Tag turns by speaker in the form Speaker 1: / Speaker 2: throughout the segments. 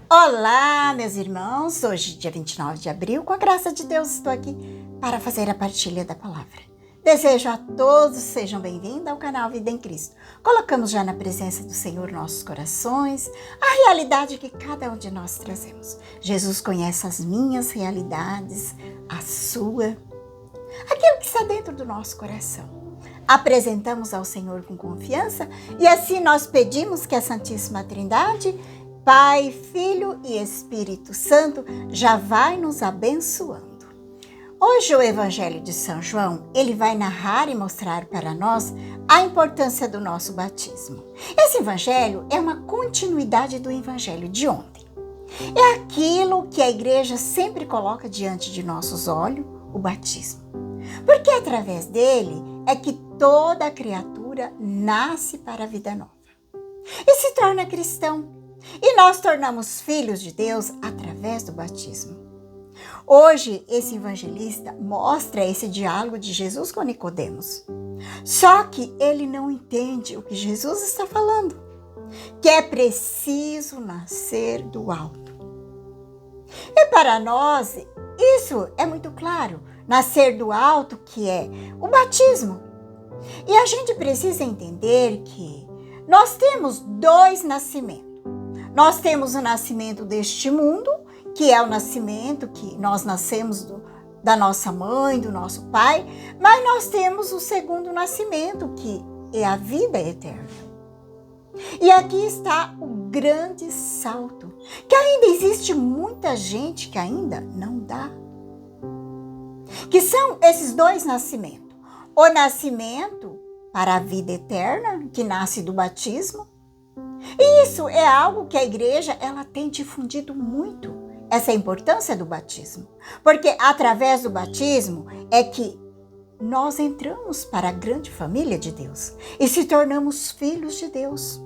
Speaker 1: Olá, meus irmãos! Hoje, dia 29 de abril, com a graça de Deus, estou aqui para fazer a partilha da palavra. Desejo a todos sejam bem-vindos ao canal Vida em Cristo. Colocamos já na presença do Senhor nossos corações, a realidade que cada um de nós trazemos. Jesus conhece as minhas realidades, a sua, aquilo que está dentro do nosso coração. Apresentamos ao Senhor com confiança e assim nós pedimos que a Santíssima Trindade, Pai, Filho e Espírito Santo, já vai nos abençoando. Hoje o Evangelho de São João, ele vai narrar e mostrar para nós a importância do nosso batismo. Esse Evangelho é uma continuidade do Evangelho de ontem. É aquilo que a igreja sempre coloca diante de nossos olhos, o batismo. Porque através dele é que toda criatura nasce para a vida nova e se torna cristão. E nós tornamos filhos de Deus através do batismo. Hoje, esse evangelista mostra esse diálogo de Jesus com Nicodemos. Só que ele não entende o que Jesus está falando, que é preciso nascer do alto. E para nós, isso é muito claro, nascer do alto, que é o batismo. E a gente precisa entender que nós temos dois nascimentos. Nós temos o nascimento deste mundo, que é o nascimento que nós nascemos da nossa mãe, do nosso pai, mas nós temos o segundo nascimento, que é a vida eterna. E aqui está o grande salto, que ainda existe muita gente que ainda não dá. Que são esses dois nascimentos. O nascimento para a vida eterna, que nasce do batismo. E isso é algo que a igreja ela tem difundido muito, essa importância do batismo. Porque através do batismo é que nós entramos para a grande família de Deus e se tornamos filhos de Deus.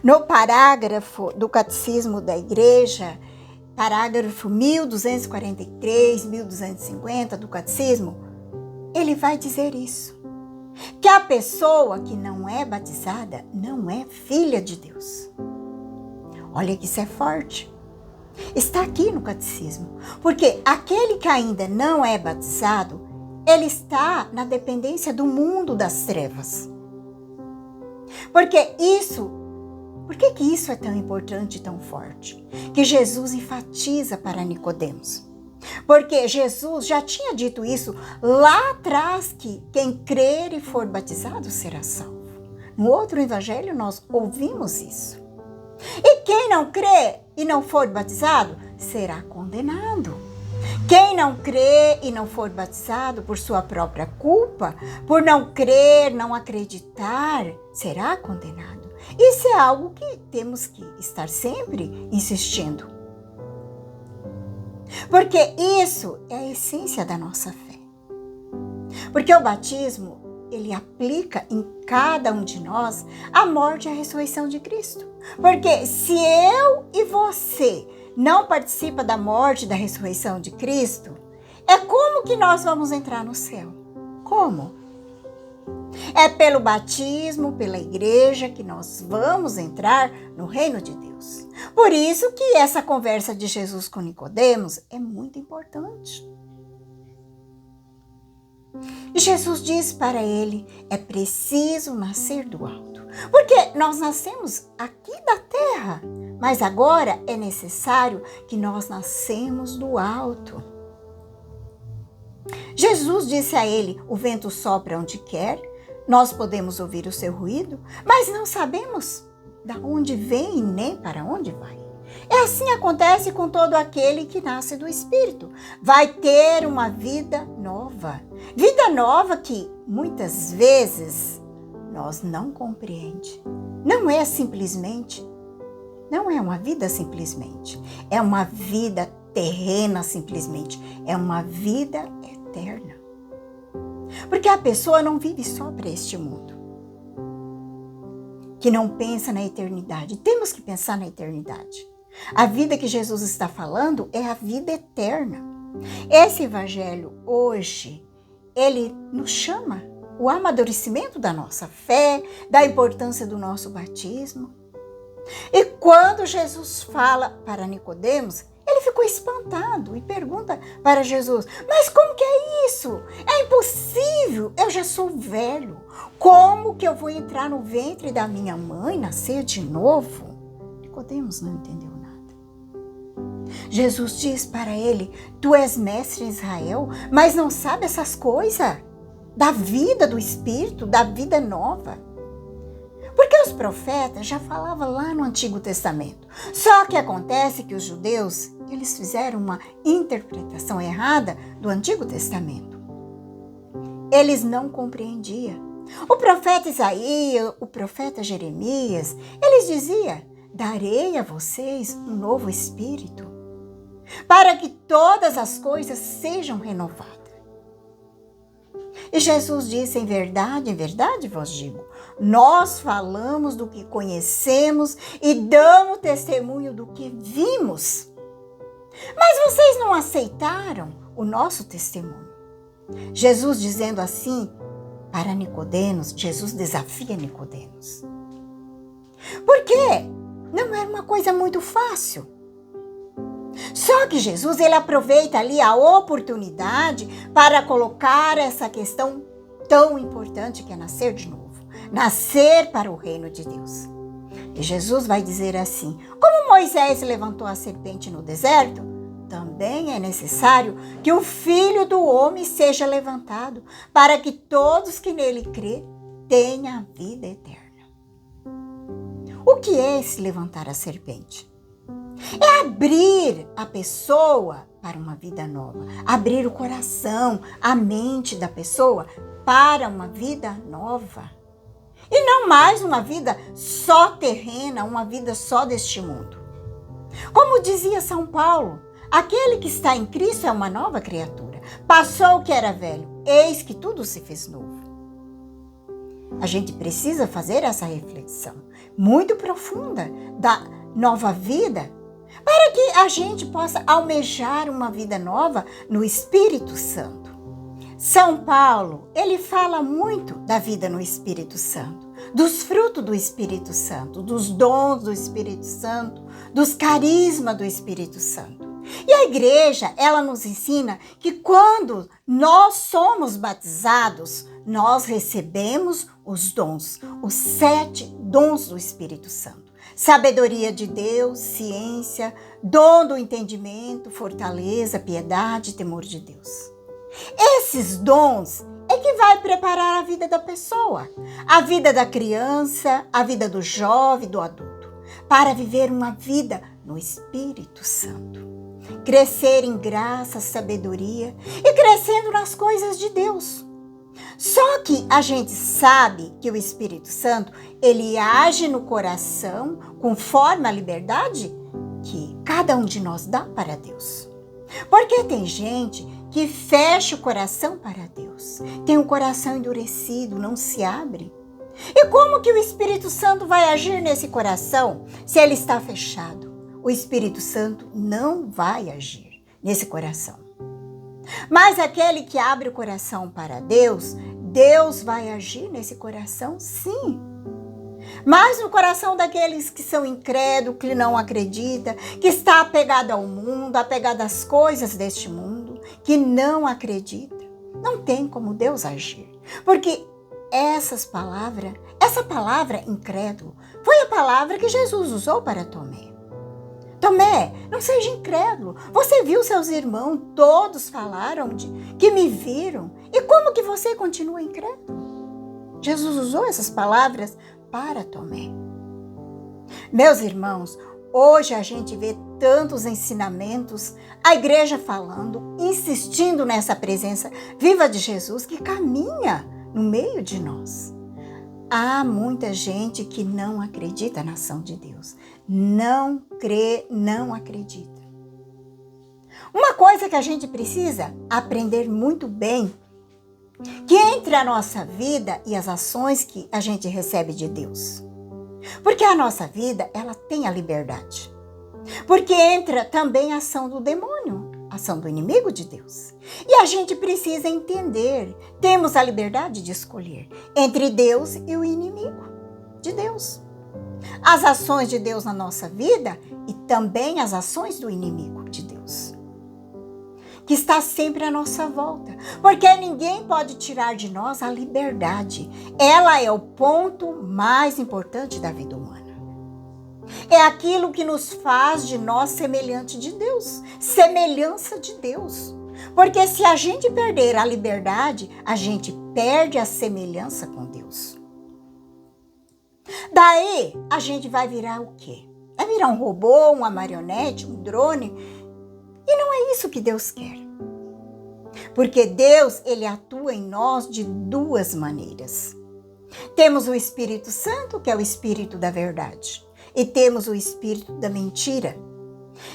Speaker 1: No parágrafo do Catecismo da Igreja, parágrafo 1243, 1250 do Catecismo, ele vai dizer isso. Que a pessoa que não é batizada não é filha de Deus. Olha que isso é forte. Está aqui no catecismo. Porque aquele que ainda não é batizado, ele está na dependência do mundo das trevas. Por que isso é tão importante e tão forte? Que Jesus enfatiza para Nicodemos. Porque Jesus já tinha dito isso lá atrás, que quem crer e for batizado será salvo. No outro evangelho nós ouvimos isso. E quem não crê e não for batizado será condenado. Quem não crê e não for batizado por sua própria culpa, por não crer, não acreditar, será condenado. Isso é algo que temos que estar sempre insistindo. Porque isso é a essência da nossa fé. Porque o batismo, ele aplica em cada um de nós a morte e a ressurreição de Cristo. Porque se eu e você não participa da morte e da ressurreição de Cristo, é como que nós vamos entrar no céu? Como? É pelo batismo, pela igreja, que nós vamos entrar no reino de Deus. Por isso que essa conversa de Jesus com Nicodemos é muito importante. E Jesus diz para ele, é preciso nascer do alto. Porque nós nascemos aqui da terra, mas agora é necessário que nós nascemos do alto. Jesus disse a ele, o vento sopra onde quer, nós podemos ouvir o seu ruído, mas não sabemos de onde vem e nem para onde vai. E assim acontece com todo aquele que nasce do Espírito. Vai ter uma vida nova. Vida nova que muitas vezes nós não compreendemos. Não é uma vida simplesmente. É uma vida terrena simplesmente. É uma vida eterna. Porque a pessoa não vive só para este mundo, que não pensa na eternidade. Temos que pensar na eternidade. A vida que Jesus está falando é a vida eterna. Esse evangelho hoje, ele nos chama o amadurecimento da nossa fé, da importância do nosso batismo. E quando Jesus fala para Nicodemos, ele ficou espantado e pergunta para Jesus: mas como que é isso? É impossível, eu já sou velho. Como que eu vou entrar no ventre da minha mãe, nascer de novo? Nicodemos não entendeu nada. Jesus diz para ele: tu és mestre em Israel, mas não sabe essas coisas da vida do Espírito, da vida nova. Porque os profetas já falavam lá no Antigo Testamento. Só que acontece que os judeus, eles fizeram uma interpretação errada do Antigo Testamento. Eles não compreendiam. O profeta Isaías, o profeta Jeremias, eles diziam: darei a vocês um novo espírito, para que todas as coisas sejam renovadas. E Jesus disse: em verdade vos digo, nós falamos do que conhecemos e damos testemunho do que vimos. Mas vocês não aceitaram o nosso testemunho. Jesus dizendo assim para Nicodemos, Jesus desafia Nicodemos. Porque não era uma coisa muito fácil. Só que Jesus, ele aproveita ali a oportunidade para colocar essa questão tão importante que é nascer de novo. Nascer para o reino de Deus. E Jesus vai dizer assim: como Moisés levantou a serpente no deserto, também é necessário que o Filho do Homem seja levantado, para que todos que nele crê tenham a vida eterna. O que é esse levantar a serpente? É abrir a pessoa para uma vida nova, abrir o coração, a mente da pessoa para uma vida nova. E não mais uma vida só terrena, uma vida só deste mundo. Como dizia São Paulo, aquele que está em Cristo é uma nova criatura. Passou o que era velho, eis que tudo se fez novo. A gente precisa fazer essa reflexão muito profunda da nova vida, para que a gente possa almejar uma vida nova no Espírito Santo. São Paulo, ele fala muito da vida no Espírito Santo, dos frutos do Espírito Santo, dos dons do Espírito Santo, dos carismas do Espírito Santo. E a igreja, ela nos ensina que quando nós somos batizados, nós recebemos os dons, os 7 dons do Espírito Santo. Sabedoria de Deus, ciência, dom do entendimento, fortaleza, piedade, temor de Deus. Esses dons é que vai preparar a vida da pessoa, a vida da criança, a vida do jovem, do adulto, para viver uma vida no Espírito Santo. Crescer em graça, sabedoria e crescendo nas coisas de Deus. Só que a gente sabe que o Espírito Santo, ele age no coração conforme a liberdade que cada um de nós dá para Deus. Porque tem gente que fecha o coração para Deus, tem um coração endurecido, não se abre. E como que o Espírito Santo vai agir nesse coração se ele está fechado? O Espírito Santo não vai agir nesse coração. Mas aquele que abre o coração para Deus, Deus vai agir nesse coração, sim. Mas no coração daqueles que são incrédulos, que não acreditam, que está apegado ao mundo, apegado às coisas deste mundo, que não acredita, não tem como Deus agir. Porque essa palavra incrédulo, foi a palavra que Jesus usou para Tomé. Tomé, não seja incrédulo. Você viu seus irmãos, todos falaram que me viram. E como que você continua incrédulo? Jesus usou essas palavras para Tomé. Meus irmãos, hoje a gente vê tantos ensinamentos, a igreja falando, insistindo nessa presença viva de Jesus que caminha no meio de nós. Há muita gente que não acredita na ação de Deus. Não crê, não acredita. Uma coisa que a gente precisa aprender muito bem, que entre a nossa vida e as ações que a gente recebe de Deus. Porque a nossa vida, ela tem a liberdade. Porque entra também a ação do demônio, a ação do inimigo de Deus. E a gente precisa entender, temos a liberdade de escolher entre Deus e o inimigo de Deus. as ações de Deus na nossa vida e também as ações do inimigo de Deus, que está sempre à nossa volta, porque ninguém pode tirar de nós a liberdade. Ela é o ponto mais importante da vida humana. É aquilo que nos faz de nós semelhante de Deus, semelhança de Deus. Porque se a gente perder a liberdade, a gente perde a semelhança com Deus. Daí, a gente vai virar o quê? Vai virar um robô, uma marionete, um drone? E não é isso que Deus quer. Porque Deus, ele atua em nós de duas maneiras. Temos o Espírito Santo, que é o Espírito da verdade. E temos o Espírito da mentira.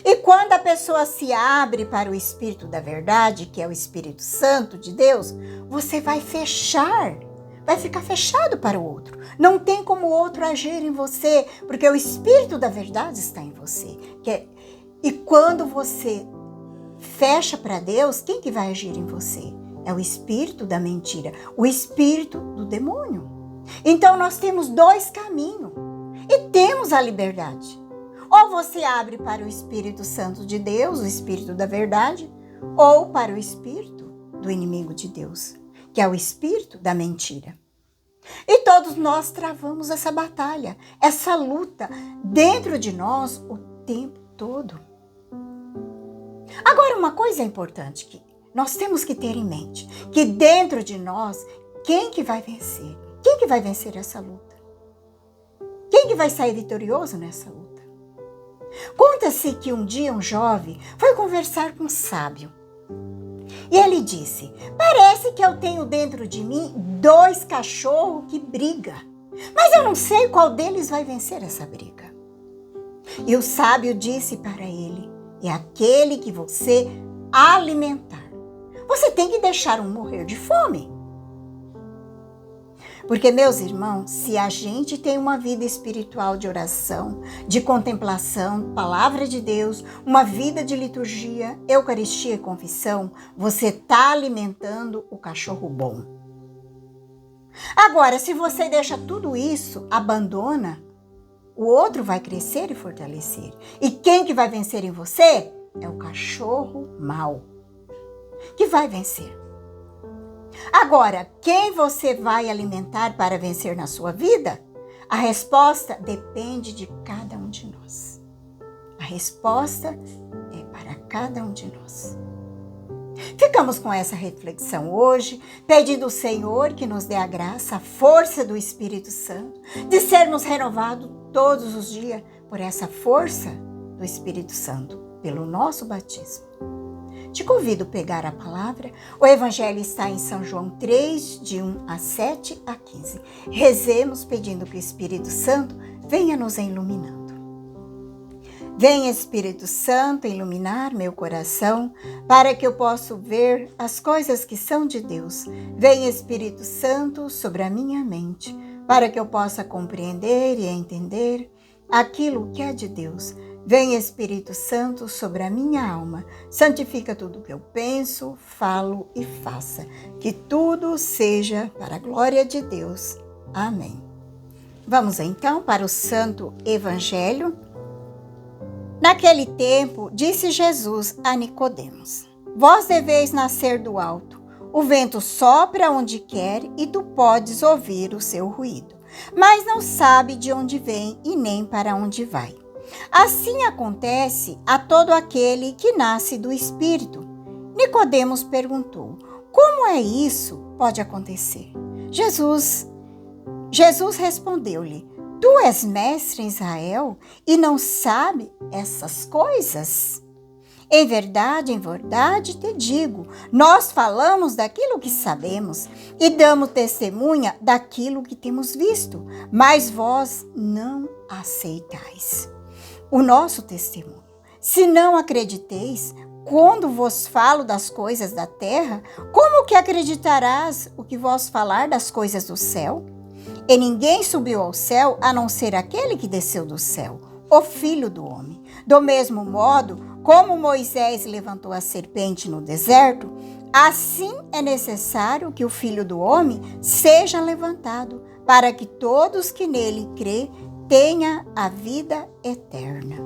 Speaker 1: E quando a pessoa se abre para o Espírito da verdade, que é o Espírito Santo de Deus, você vai ficar fechado para o outro. Não tem como o outro agir em você, porque o Espírito da verdade está em você. E quando você fecha para Deus, quem que vai agir em você? É o Espírito da mentira, o Espírito do demônio. Então nós temos dois caminhos e temos a liberdade. Ou você abre para o Espírito Santo de Deus, o Espírito da verdade, ou para o Espírito do inimigo de Deus, que é o Espírito da mentira. E todos nós travamos essa batalha, essa luta dentro de nós o tempo todo. Agora, uma coisa importante que nós temos que ter em mente, que dentro de nós, quem que vai vencer? Quem que vai vencer essa luta? Quem que vai sair vitorioso nessa luta? Conta-se que um dia um jovem foi conversar com um sábio. E ele disse: parece que eu tenho dentro de mim 2 cachorros que brigam, mas eu não sei qual deles vai vencer essa briga. E o sábio disse para ele: é aquele que você alimentar. Você tem que deixar um morrer de fome. Porque, meus irmãos, se a gente tem uma vida espiritual de oração, de contemplação, palavra de Deus, uma vida de liturgia, eucaristia e confissão, você está alimentando o cachorro bom. Agora, se você deixa tudo isso, abandona, o outro vai crescer e fortalecer. E quem que vai vencer em você? É o cachorro mau, que vai vencer. Agora, quem você vai alimentar para vencer na sua vida? A resposta depende de cada um de nós. A resposta é para cada um de nós. Ficamos com essa reflexão hoje, pedindo ao Senhor que nos dê a graça, a força do Espírito Santo, de sermos renovados todos os dias por essa força do Espírito Santo, pelo nosso batismo. Te convido a pegar a palavra. O Evangelho está em São João 3, de 1 a 7 a 15. Rezemos pedindo que o Espírito Santo venha nos iluminando. Vem, Espírito Santo, iluminar meu coração, para que eu possa ver as coisas que são de Deus. Vem, Espírito Santo, sobre a minha mente, para que eu possa compreender e entender aquilo que é de Deus. Vem, Espírito Santo, sobre a minha alma, santifica tudo que eu penso, falo e faça, que tudo seja para a glória de Deus. Amém. Vamos então para o Santo Evangelho. Naquele tempo, disse Jesus a Nicodemos: vós deveis nascer do alto. O vento sopra onde quer e tu podes ouvir o seu ruído, mas não sabe de onde vem e nem para onde vai. Assim acontece a todo aquele que nasce do Espírito. Nicodemos perguntou: como é isso pode acontecer? Jesus respondeu-lhe: tu és mestre em Israel e não sabe essas coisas? Em verdade te digo, nós falamos daquilo que sabemos e damos testemunha daquilo que temos visto, mas vós não aceitais o nosso testemunho. Se não acrediteis, quando vos falo das coisas da terra, como que acreditarás o que vos falar das coisas do céu? E ninguém subiu ao céu, a não ser aquele que desceu do céu, o Filho do Homem. Do mesmo modo, como Moisés levantou a serpente no deserto, assim é necessário que o Filho do Homem seja levantado, para que todos que nele crê tenha a vida eterna.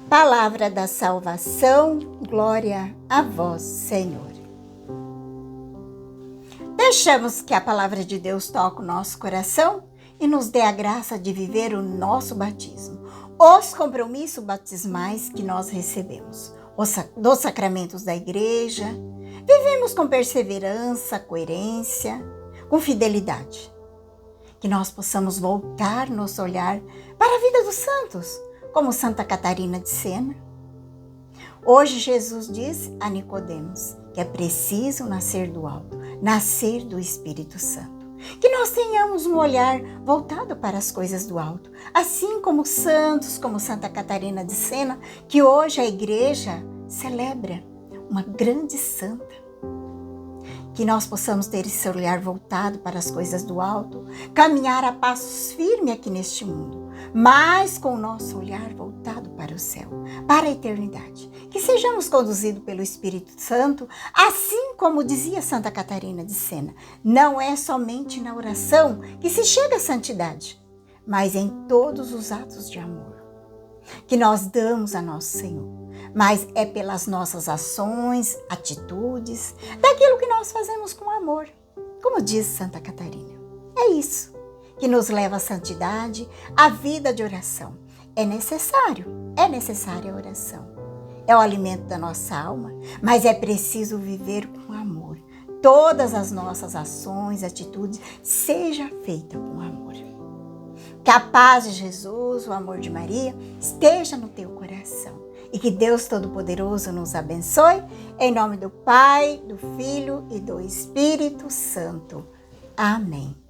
Speaker 1: Palavra da salvação, glória a vós, Senhor. Deixamos que a palavra de Deus toque o nosso coração e nos dê a graça de viver o nosso batismo, os compromissos batismais que nós recebemos, dos sacramentos da igreja. Vivemos com perseverança, coerência, com fidelidade. Que nós possamos voltar nosso olhar para a vida dos santos, como Santa Catarina de Sena. Hoje Jesus diz a Nicodemos que é preciso nascer do alto, nascer do Espírito Santo. Que nós tenhamos um olhar voltado para as coisas do alto, assim como santos, como Santa Catarina de Sena, que hoje a igreja celebra, uma grande santa. Que nós possamos ter esse olhar voltado para as coisas do alto, caminhar a passos firmes aqui neste mundo, mas com o nosso olhar voltado para o céu, para a eternidade. Que sejamos conduzidos pelo Espírito Santo, assim como dizia Santa Catarina de Sena. Não é somente na oração que se chega à santidade, mas em todos os atos de amor que nós damos a nosso Senhor. Mas é pelas nossas ações, atitudes, daquilo que nós fazemos com amor. Como diz Santa Catarina, é isso que nos leva à santidade, à vida de oração. É necessária a oração. É o alimento da nossa alma, mas é preciso viver com amor. Todas as nossas ações, atitudes, seja feita com amor. Que a paz de Jesus, o amor de Maria, esteja no teu coração. E que Deus Todo-Poderoso nos abençoe, em nome do Pai, do Filho e do Espírito Santo. Amém.